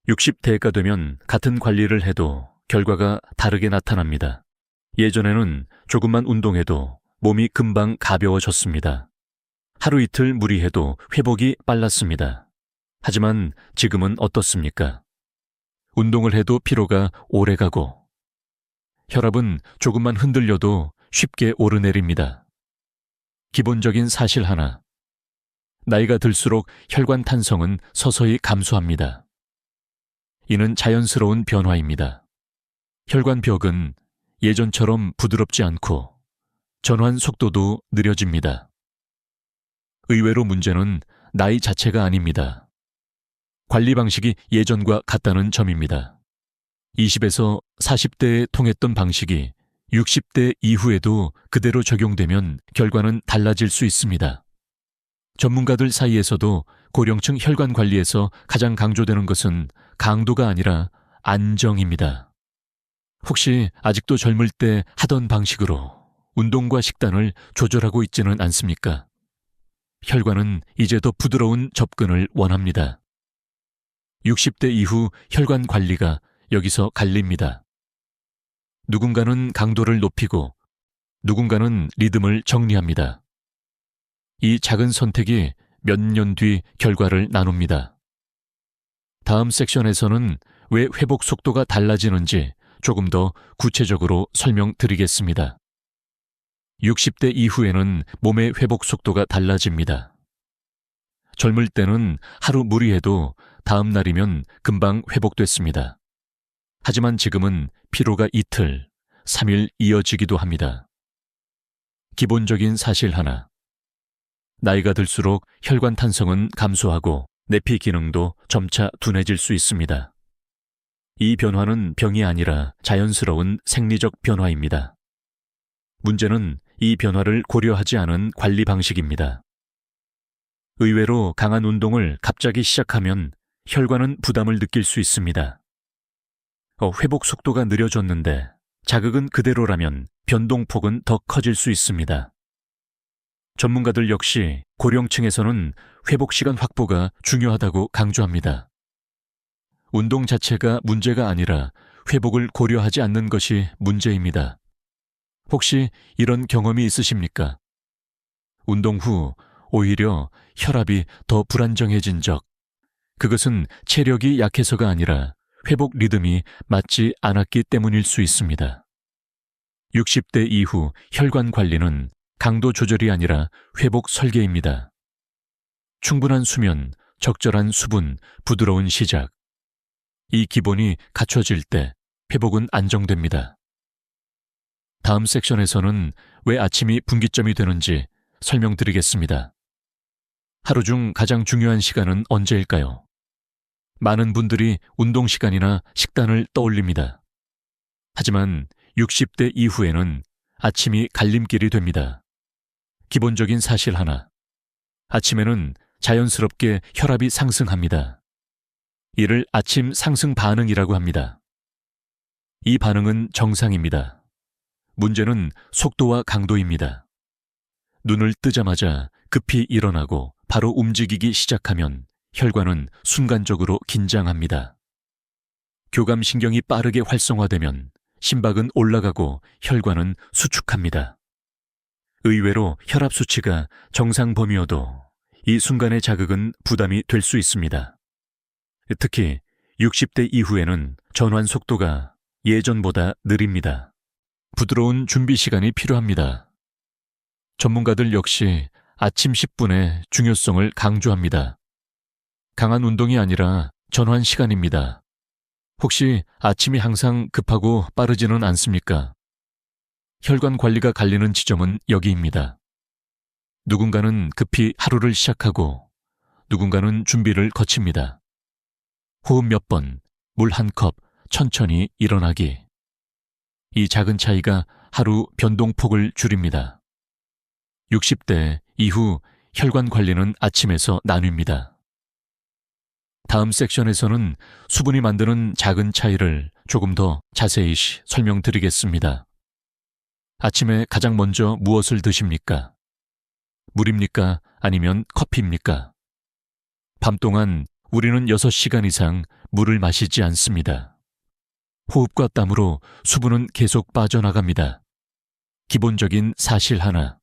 60대가 되면 같은 관리를 해도 결과가 다르게 나타납니다. 예전에는 조금만 운동해도 몸이 금방 가벼워졌습니다. 하루 이틀 무리해도 회복이 빨랐습니다. 하지만 지금은 어떻습니까? 운동을 해도 피로가 오래가고 혈압은 조금만 흔들려도 쉽게 오르내립니다. 기본적인 사실 하나. 나이가 들수록 혈관 탄성은 서서히 감소합니다. 이는 자연스러운 변화입니다. 혈관벽은 예전처럼 부드럽지 않고 전환 속도도 느려집니다. 의외로 문제는 나이 자체가 아닙니다. 관리 방식이 예전과 같다는 점입니다. 20에서 40대에 통했던 방식이 60대 이후에도 그대로 적용되면 결과는 달라질 수 있습니다. 전문가들 사이에서도 고령층 혈관 관리에서 가장 강조되는 것은 강도가 아니라 안정입니다. 혹시 아직도 젊을 때 하던 방식으로 운동과 식단을 조절하고 있지는 않습니까? 혈관은 이제 더 부드러운 접근을 원합니다. 60대 이후 혈관 관리가 여기서 갈립니다. 누군가는 강도를 높이고 누군가는 리듬을 정리합니다. 이 작은 선택이 몇 년 뒤 결과를 나눕니다. 다음 섹션에서는 왜 회복 속도가 달라지는지 조금 더 구체적으로 설명드리겠습니다. 60대 이후에는 몸의 회복 속도가 달라집니다. 젊을 때는 하루 무리해도 다음 날이면 금방 회복됐습니다. 하지만 지금은 피로가 이틀, 3일 이어지기도 합니다. 기본적인 사실 하나. 나이가 들수록 혈관 탄성은 감소하고 내피 기능도 점차 둔해질 수 있습니다. 이 변화는 병이 아니라 자연스러운 생리적 변화입니다. 문제는 이 변화를 고려하지 않은 관리 방식입니다. 의외로 강한 운동을 갑자기 시작하면 혈관은 부담을 느낄 수 있습니다. 회복 속도가 느려졌는데 자극은 그대로라면 변동폭은 더 커질 수 있습니다. 전문가들 역시 고령층에서는 회복 시간 확보가 중요하다고 강조합니다. 운동 자체가 문제가 아니라 회복을 고려하지 않는 것이 문제입니다. 혹시 이런 경험이 있으십니까? 운동 후 오히려 혈압이 더 불안정해진 적. 그것은 체력이 약해서가 아니라 회복 리듬이 맞지 않았기 때문일 수 있습니다. 60대 이후 혈관 관리는 강도 조절이 아니라 회복 설계입니다. 충분한 수면, 적절한 수분, 부드러운 시작. 이 기본이 갖춰질 때 회복은 안정됩니다. 다음 섹션에서는 왜 아침이 분기점이 되는지 설명드리겠습니다. 하루 중 가장 중요한 시간은 언제일까요? 많은 분들이 운동 시간이나 식단을 떠올립니다. 하지만 60대 이후에는 아침이 갈림길이 됩니다. 기본적인 사실 하나. 아침에는 자연스럽게 혈압이 상승합니다. 이를 아침 상승 반응이라고 합니다. 이 반응은 정상입니다. 문제는 속도와 강도입니다. 눈을 뜨자마자 급히 일어나고 바로 움직이기 시작하면 혈관은 순간적으로 긴장합니다. 교감신경이 빠르게 활성화되면 심박은 올라가고 혈관은 수축합니다. 의외로 혈압 수치가 정상 범위여도 이 순간의 자극은 부담이 될 수 있습니다. 특히 60대 이후에는 전환 속도가 예전보다 느립니다. 부드러운 준비 시간이 필요합니다. 전문가들 역시 아침 10분의 중요성을 강조합니다. 강한 운동이 아니라 전환 시간입니다. 혹시 아침이 항상 급하고 빠르지는 않습니까? 혈관 관리가 갈리는 지점은 여기입니다. 누군가는 급히 하루를 시작하고 누군가는 준비를 거칩니다. 호흡 몇 번, 물 한 컵, 천천히 일어나기. 이 작은 차이가 하루 변동폭을 줄입니다. 60대 이후 혈관 관리는 아침에서 나뉩니다. 다음 섹션에서는 수분이 만드는 작은 차이를 조금 더 자세히 설명드리겠습니다. 아침에 가장 먼저 무엇을 드십니까? 물입니까? 아니면 커피입니까? 밤 동안 우리는 6시간 이상 물을 마시지 않습니다. 호흡과 땀으로 수분은 계속 빠져나갑니다. 기본적인 사실 하나.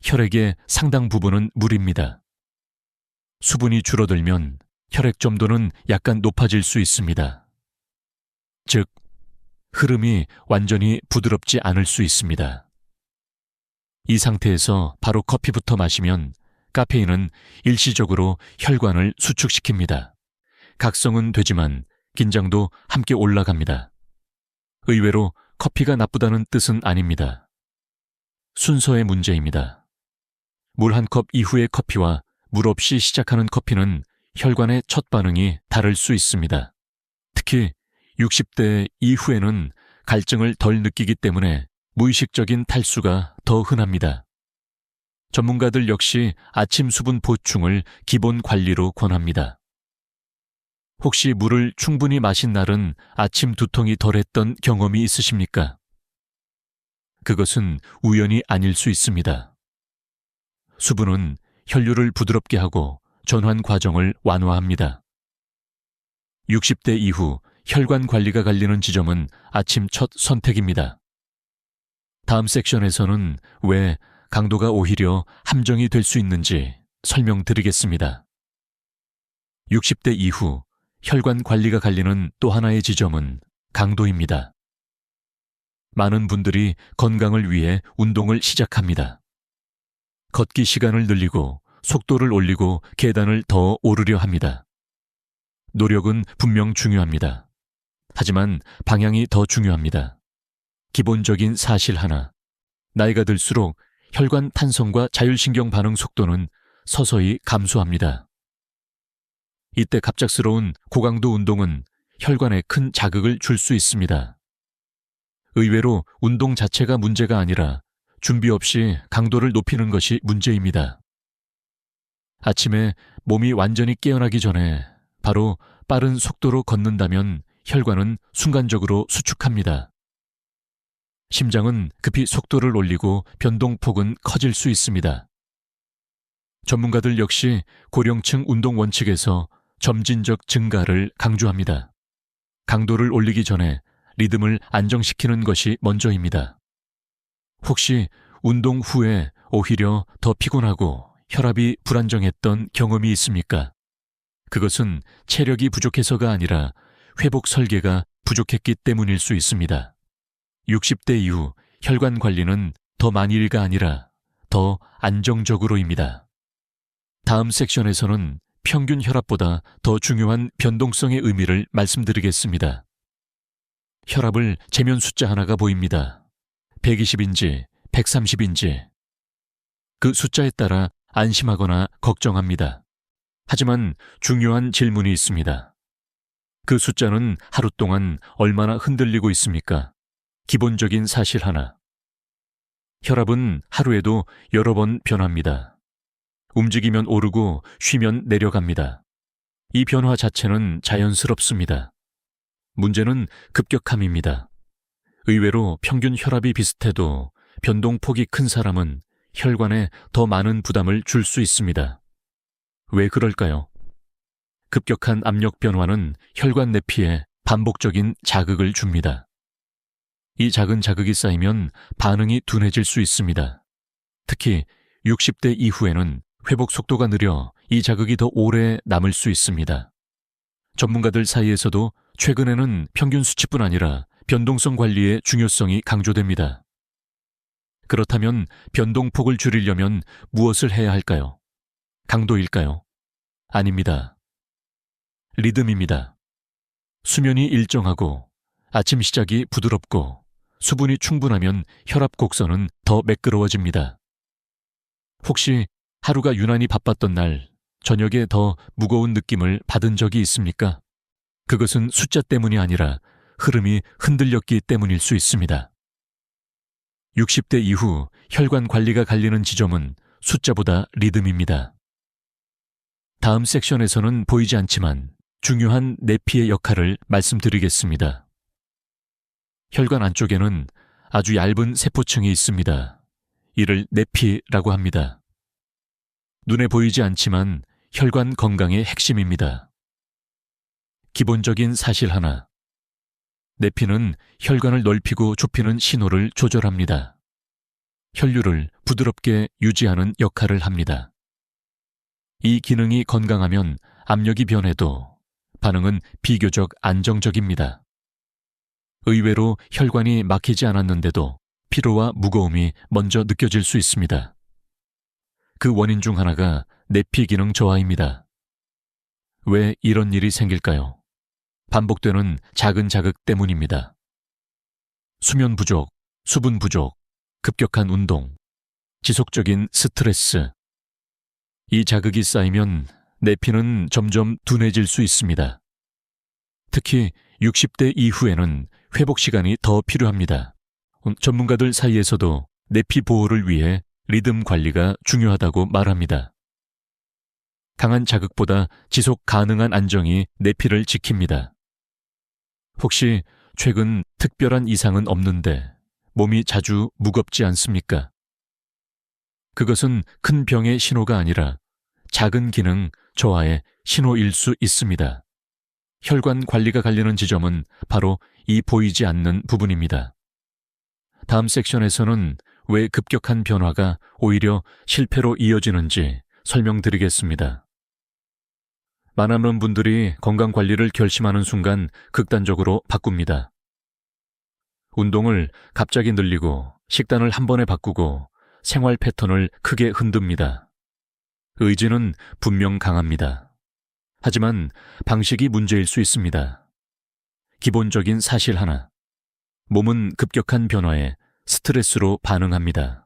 혈액의 상당 부분은 물입니다. 수분이 줄어들면 혈액 점도는 약간 높아질 수 있습니다. 즉, 흐름이 완전히 부드럽지 않을 수 있습니다. 이 상태에서 바로 커피부터 마시면 카페인은 일시적으로 혈관을 수축시킵니다. 각성은 되지만 긴장도 함께 올라갑니다. 의외로 커피가 나쁘다는 뜻은 아닙니다. 순서의 문제입니다. 물 한 컵 이후의 커피와 물 없이 시작하는 커피는 혈관의 첫 반응이 다를 수 있습니다. 특히 60대 이후에는 갈증을 덜 느끼기 때문에 무의식적인 탈수가 더 흔합니다. 전문가들 역시 아침 수분 보충을 기본 관리로 권합니다. 혹시 물을 충분히 마신 날은 아침 두통이 덜했던 경험이 있으십니까? 그것은 우연이 아닐 수 있습니다. 수분은 혈류를 부드럽게 하고 전환 과정을 완화합니다. 60대 이후 혈관 관리가 갈리는 지점은 아침 첫 선택입니다. 다음 섹션에서는 왜 강도가 오히려 함정이 될 수 있는지 설명드리겠습니다. 60대 이후 혈관 관리가 갈리는 또 하나의 지점은 강도입니다. 많은 분들이 건강을 위해 운동을 시작합니다. 걷기 시간을 늘리고 속도를 올리고 계단을 더 오르려 합니다. 노력은 분명 중요합니다. 하지만 방향이 더 중요합니다. 기본적인 사실 하나. 나이가 들수록 혈관 탄성과 자율신경 반응 속도는 서서히 감소합니다. 이때 갑작스러운 고강도 운동은 혈관에 큰 자극을 줄 수 있습니다. 의외로 운동 자체가 문제가 아니라 준비 없이 강도를 높이는 것이 문제입니다. 아침에 몸이 완전히 깨어나기 전에 바로 빠른 속도로 걷는다면 혈관은 순간적으로 수축합니다. 심장은 급히 속도를 올리고 변동폭은 커질 수 있습니다. 전문가들 역시 고령층 운동 원칙에서 점진적 증가를 강조합니다. 강도를 올리기 전에 리듬을 안정시키는 것이 먼저입니다. 혹시 운동 후에 오히려 더 피곤하고 혈압이 불안정했던 경험이 있습니까? 그것은 체력이 부족해서가 아니라 회복 설계가 부족했기 때문일 수 있습니다. 60대 이후 혈관 관리는 더 만일가 아니라 더 안정적으로입니다. 다음 섹션에서는 평균 혈압보다 더 중요한 변동성의 의미를 말씀드리겠습니다. 혈압을 재면 숫자 하나가 보입니다. 120인지 130인지. 그 숫자에 따라 안심하거나 걱정합니다. 하지만 중요한 질문이 있습니다. 그 숫자는 하루 동안 얼마나 흔들리고 있습니까? 기본적인 사실 하나. 혈압은 하루에도 여러 번 변합니다. 움직이면 오르고 쉬면 내려갑니다. 이 변화 자체는 자연스럽습니다. 문제는 급격함입니다. 의외로 평균 혈압이 비슷해도 변동폭이 큰 사람은 혈관에 더 많은 부담을 줄 수 있습니다. 왜 그럴까요? 급격한 압력 변화는 혈관 내피에 반복적인 자극을 줍니다. 이 작은 자극이 쌓이면 반응이 둔해질 수 있습니다. 특히 60대 이후에는 회복 속도가 느려 이 자극이 더 오래 남을 수 있습니다. 전문가들 사이에서도 최근에는 평균 수치뿐 아니라 변동성 관리의 중요성이 강조됩니다. 그렇다면 변동폭을 줄이려면 무엇을 해야 할까요? 강도일까요? 아닙니다. 리듬입니다. 수면이 일정하고 아침 시작이 부드럽고 수분이 충분하면 혈압 곡선은 더 매끄러워집니다. 혹시 하루가 유난히 바빴던 날, 저녁에 더 무거운 느낌을 받은 적이 있습니까? 그것은 숫자 때문이 아니라 흐름이 흔들렸기 때문일 수 있습니다. 60대 이후 혈관 관리가 갈리는 지점은 숫자보다 리듬입니다. 다음 섹션에서는 보이지 않지만 중요한 내피의 역할을 말씀드리겠습니다. 혈관 안쪽에는 아주 얇은 세포층이 있습니다. 이를 내피라고 합니다. 눈에 보이지 않지만 혈관 건강의 핵심입니다. 기본적인 사실 하나. 내 피는 혈관을 넓히고 좁히는 신호를 조절합니다. 혈류를 부드럽게 유지하는 역할을 합니다. 이 기능이 건강하면 압력이 변해도 반응은 비교적 안정적입니다. 의외로 혈관이 막히지 않았는데도 피로와 무거움이 먼저 느껴질 수 있습니다. 그 원인 중 하나가 내피 기능 저하입니다. 왜 이런 일이 생길까요? 반복되는 작은 자극 때문입니다. 수면 부족, 수분 부족, 급격한 운동, 지속적인 스트레스. 이 자극이 쌓이면 내피는 점점 둔해질 수 있습니다. 특히 60대 이후에는 회복 시간이 더 필요합니다. 전문가들 사이에서도 내피 보호를 위해 리듬 관리가 중요하다고 말합니다. 강한 자극보다 지속 가능한 안정이 내피를 지킵니다. 혹시 최근 특별한 이상은 없는데 몸이 자주 무겁지 않습니까? 그것은 큰 병의 신호가 아니라 작은 기능 저하의 신호일 수 있습니다. 혈관 관리가 갈리는 지점은 바로 이 보이지 않는 부분입니다. 다음 섹션에서는 왜 급격한 변화가 오히려 실패로 이어지는지 설명드리겠습니다. 많은 분들이 건강관리를 결심하는 순간 극단적으로 바꿉니다. 운동을 갑자기 늘리고 식단을 한 번에 바꾸고 생활 패턴을 크게 흔듭니다. 의지는 분명 강합니다. 하지만 방식이 문제일 수 있습니다. 기본적인 사실 하나. 몸은 급격한 변화에 스트레스로 반응합니다.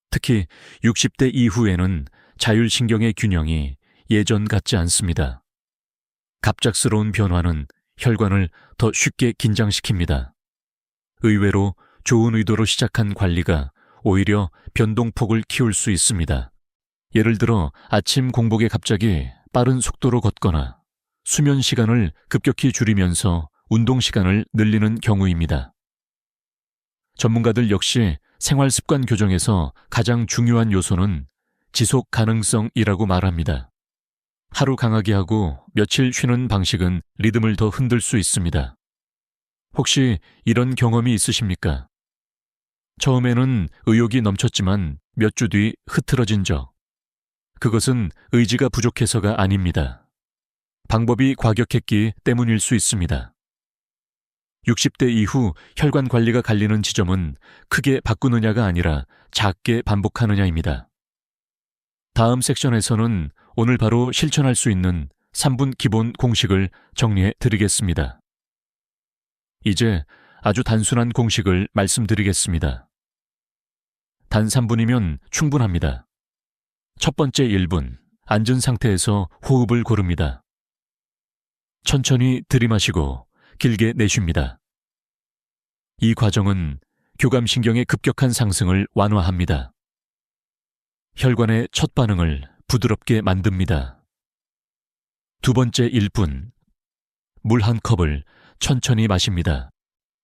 특히 60대 이후에는 자율신경의 균형이 예전 같지 않습니다. 갑작스러운 변화는 혈관을 더 쉽게 긴장시킵니다. 의외로 좋은 의도로 시작한 관리가 오히려 변동폭을 키울 수 있습니다. 예를 들어 아침 공복에 갑자기 빠른 속도로 걷거나 수면 시간을 급격히 줄이면서 운동 시간을 늘리는 경우입니다. 전문가들 역시 생활 습관 교정에서 가장 중요한 요소는 지속 가능성이라고 말합니다. 하루 강하게 하고 며칠 쉬는 방식은 리듬을 더 흔들 수 있습니다. 혹시 이런 경험이 있으십니까? 처음에는 의욕이 넘쳤지만 몇 주 뒤 흐트러진 적. 그것은 의지가 부족해서가 아닙니다. 방법이 과격했기 때문일 수 있습니다. 60대 이후 혈관 관리가 갈리는 지점은 크게 바꾸느냐가 아니라 작게 반복하느냐입니다. 다음 섹션에서는 오늘 바로 실천할 수 있는 3분 기본 공식을 정리해 드리겠습니다. 이제 아주 단순한 공식을 말씀드리겠습니다. 단 3분이면 충분합니다. 첫 번째 1분, 앉은 상태에서 호흡을 고릅니다. 천천히 들이마시고 길게 내쉽니다. 이 과정은 교감신경의 급격한 상승을 완화합니다. 혈관의 첫 반응을 부드럽게 만듭니다. 두 번째 1분, 물 한 컵을 천천히 마십니다.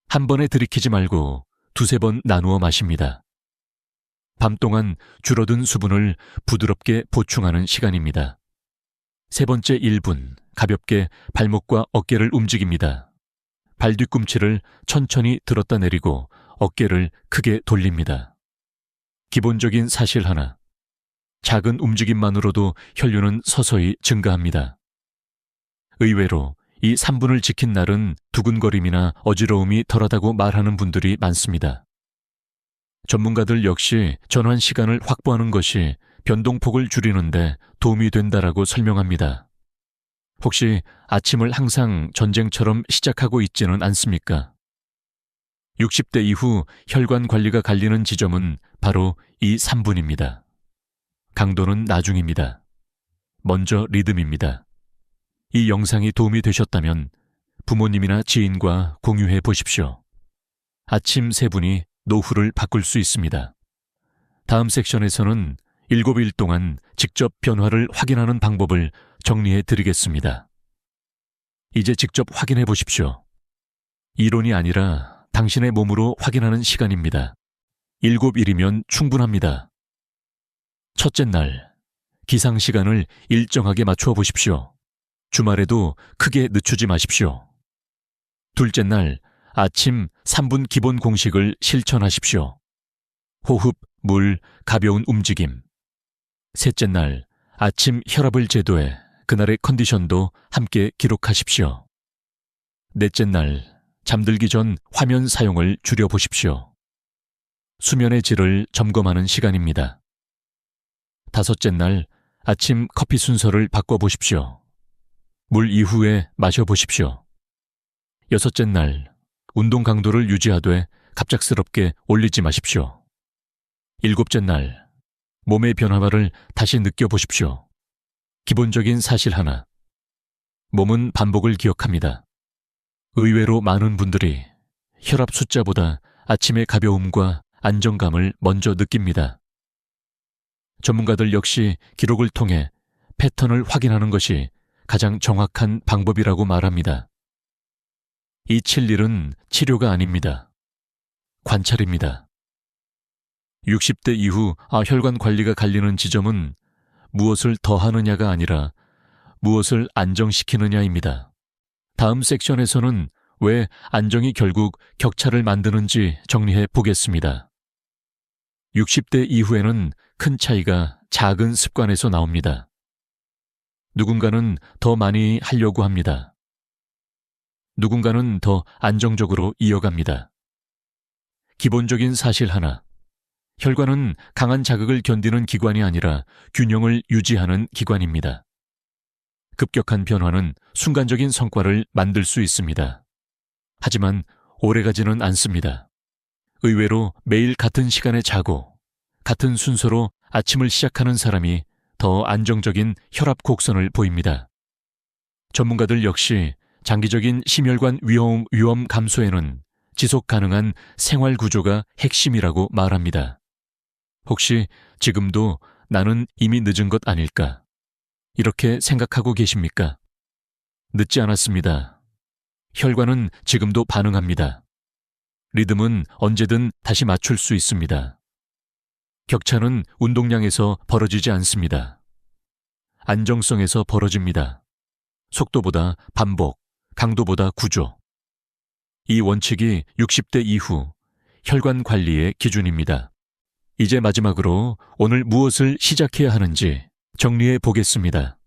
한 번에 들이키지 말고 두세 번 나누어 마십니다. 밤 동안 줄어든 수분을 부드럽게 보충하는 시간입니다. 세 번째 1분, 가볍게 발목과 어깨를 움직입니다. 발 뒤꿈치를 천천히 들었다 내리고 어깨를 크게 돌립니다. 기본적인 사실 하나. 작은 움직임만으로도 혈류는 서서히 증가합니다. 의외로 이 3분을 지킨 날은 두근거림이나 어지러움이 덜하다고 말하는 분들이 많습니다. 전문가들 역시 전환 시간을 확보하는 것이 변동폭을 줄이는데 도움이 된다라고 설명합니다. 혹시 아침을 항상 전쟁처럼 시작하고 있지는 않습니까? 60대 이후 혈관 관리가 갈리는 지점은 바로 이 3분입니다. 강도는 나중입니다. 먼저 리듬입니다. 이 영상이 도움이 되셨다면 부모님이나 지인과 공유해 보십시오. 아침 3분이 노후를 바꿀 수 있습니다. 다음 섹션에서는 7일 동안 직접 변화를 확인하는 방법을 정리해 드리겠습니다. 이제 직접 확인해 보십시오. 이론이 아니라 당신의 몸으로 확인하는 시간입니다. 7일이면 충분합니다. 첫째 날, 기상 시간을 일정하게 맞추어 보십시오. 주말에도 크게 늦추지 마십시오. 둘째 날 아침 3분 기본 공식을 실천하십시오. 호흡, 물, 가벼운 움직임. 셋째 날 아침 혈압을 제도해 그날의 컨디션도 함께 기록하십시오. 넷째 날 잠들기 전 화면 사용을 줄여보십시오. 수면의 질을 점검하는 시간입니다. 다섯째 날 아침 커피 순서를 바꿔보십시오. 물 이후에 마셔보십시오. 여섯째 날 운동 강도를 유지하되 갑작스럽게 올리지 마십시오. 일곱째 날 몸의 변화를 다시 느껴보십시오. 기본적인 사실 하나. 몸은 반복을 기억합니다. 의외로 많은 분들이 혈압 숫자보다 아침의 가벼움과 안정감을 먼저 느낍니다. 전문가들 역시 기록을 통해 패턴을 확인하는 것이 가장 정확한 방법이라고 말합니다. 이 칠 일은 치료가 아닙니다. 관찰입니다. 60대 이후 혈관 관리가 갈리는 지점은 무엇을 더하느냐가 아니라 무엇을 안정시키느냐입니다. 다음 섹션에서는 왜 안정이 결국 격차를 만드는지 정리해 보겠습니다. 60대 이후에는 큰 차이가 작은 습관에서 나옵니다. 누군가는 더 많이 하려고 합니다. 누군가는 더 안정적으로 이어갑니다. 기본적인 사실 하나. 혈관은 강한 자극을 견디는 기관이 아니라 균형을 유지하는 기관입니다. 급격한 변화는 순간적인 성과를 만들 수 있습니다. 하지만 오래가지는 않습니다. 의외로 매일 같은 시간에 자고 같은 순서로 아침을 시작하는 사람이 더 안정적인 혈압 곡선을 보입니다. 전문가들 역시 장기적인 심혈관 위험 감소에는 지속 가능한 생활 구조가 핵심이라고 말합니다. 혹시 지금도 나는 이미 늦은 것 아닐까? 이렇게 생각하고 계십니까? 늦지 않았습니다. 혈관은 지금도 반응합니다. 리듬은 언제든 다시 맞출 수 있습니다. 격차는 운동량에서 벌어지지 않습니다. 안정성에서 벌어집니다. 속도보다 반복, 강도보다 구조. 이 원칙이 60대 이후 혈관 관리의 기준입니다. 이제 마지막으로 오늘 무엇을 시작해야 하는지 정리해 보겠습니다.